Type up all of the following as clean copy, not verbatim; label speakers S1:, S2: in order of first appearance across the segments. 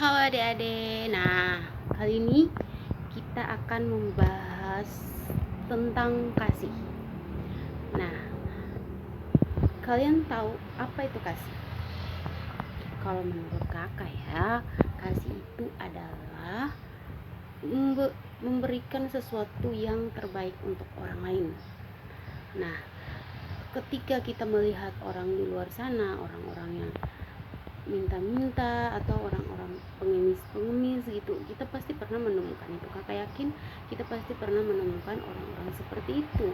S1: Halo adik-adik. Nah, kali ini kita akan membahas tentang kasih. Nah, kalian tahu apa itu kasih? Kalau menurut kakak ya, kasih itu adalah memberikan sesuatu yang terbaik untuk orang lain. Nah, ketika kita melihat orang di luar sana, orang-orang yang minta-minta atau orang-orang pengemis gitu, kita pasti pernah menemukan itu. Kakak yakin kita pasti pernah menemukan orang-orang seperti itu.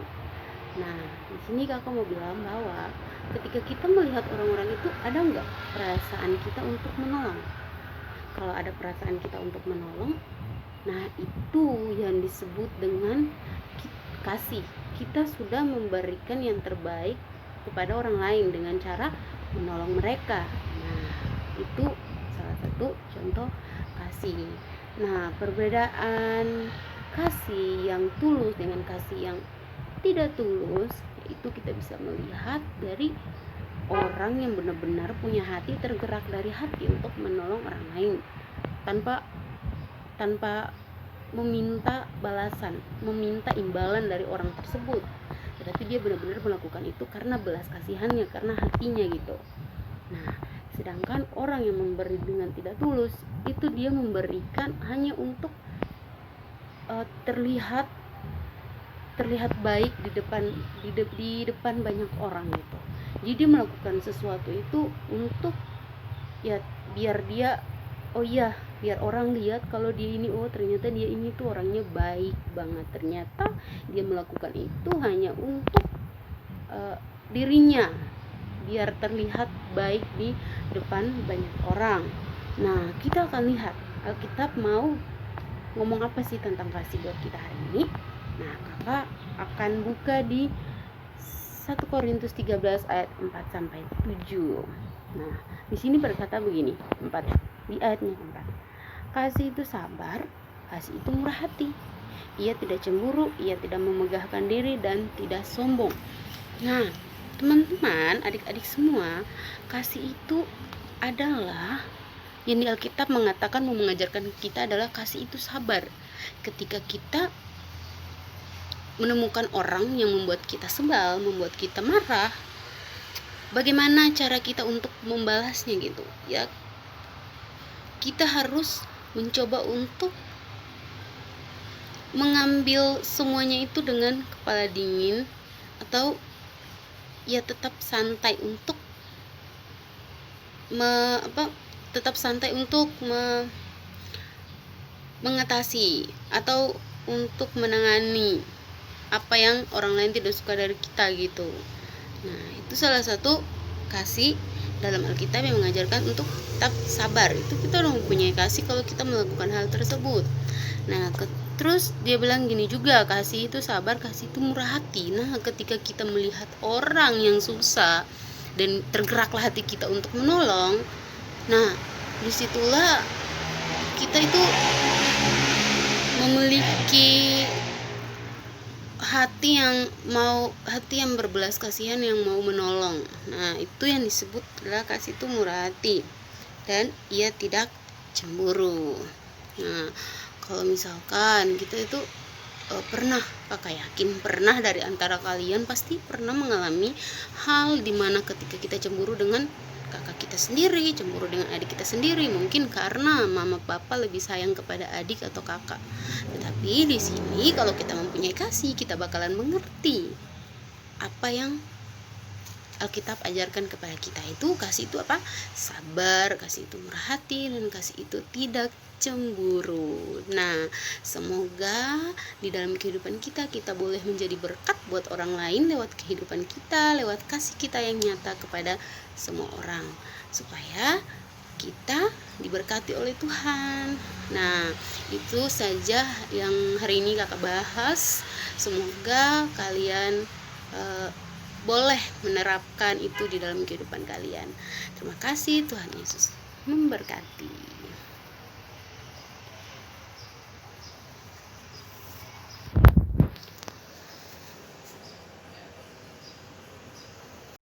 S1: Nah, di sini kakak mau bilang bahwa ketika kita melihat orang-orang itu, ada nggak perasaan kita untuk menolong? Kalau ada perasaan kita untuk menolong, nah itu yang disebut dengan kasih. Kita sudah memberikan yang terbaik kepada orang lain dengan cara menolong mereka. Nah, itu salah satu contoh kasih. Nah, perbedaan kasih yang tulus dengan kasih yang tidak tulus itu kita bisa melihat dari orang yang benar-benar punya hati, tergerak dari hati untuk menolong orang lain tanpa meminta balasan, meminta imbalan dari orang tersebut, tetapi dia benar-benar melakukan itu karena belas kasihannya, karena hatinya gitu. Nah, sedangkan orang yang memberi dengan tidak tulus itu dia memberikan hanya untuk terlihat baik di depan banyak orang gitu. Jadi dia melakukan sesuatu itu untuk ya biar orang lihat kalau dia ini, oh ternyata dia ini tuh orangnya baik banget. Ternyata dia melakukan itu hanya untuk dirinya, biar terlihat baik di depan banyak orang. Nah, kita akan lihat Alkitab mau ngomong apa sih tentang kasih buat kita hari ini. Nah, kakak akan buka di 1 Korintus 13 ayat 4 sampai 7. Nah, di sini berkata begini, di ayatnya 4. Kasih itu sabar, kasih itu murah hati. Ia tidak cemburu, ia tidak memegahkan diri dan tidak sombong. Nah, teman-teman, adik-adik semua, kasih itu adalah yang di Alkitab mengatakan, mau mengajarkan kita adalah kasih itu sabar. Ketika kita menemukan orang yang membuat kita sebal, membuat kita marah, bagaimana cara kita untuk membalasnya gitu ya? Kita harus mencoba untuk mengambil semuanya itu dengan kepala dingin, atau ya tetap santai untuk mengatasi atau untuk menangani apa yang orang lain tidak suka dari kita gitu. Nah, itu salah satu kasih dalam Alkitab yang mengajarkan untuk tetap sabar. Itu kita udah mempunyai kasih kalau kita melakukan hal tersebut. Nah, terus dia bilang gini juga, kasih itu sabar, kasih itu murah hati. Nah, ketika kita melihat orang yang susah dan tergeraklah hati kita untuk menolong, nah disitulah kita itu memiliki hati yang berbelas kasihan, yang mau menolong. Nah, itu yang disebut adalah kasih itu murah hati dan ia tidak cemburu. Nah, kalau misalkan kita itu kakak yakin pernah dari antara kalian pasti pernah mengalami hal dimana ketika kita cemburu dengan kakak kita sendiri, cemburu dengan adik kita sendiri, mungkin karena mama papa lebih sayang kepada adik atau kakak. Tetapi di sini kalau kita mempunyai kasih, kita bakalan mengerti apa yang Alkitab ajarkan kepada kita. Itu kasih itu apa? Sabar, kasih itu murah hati, dan kasih itu tidak cemburu. Nah, semoga di dalam kehidupan kita boleh menjadi berkat buat orang lain lewat kehidupan kita, lewat kasih kita yang nyata kepada semua orang, supaya kita diberkati oleh Tuhan. Nah, itu saja yang hari ini kakak bahas. Semoga kalian boleh menerapkan itu di dalam kehidupan kalian. Terima kasih, Tuhan Yesus memberkati.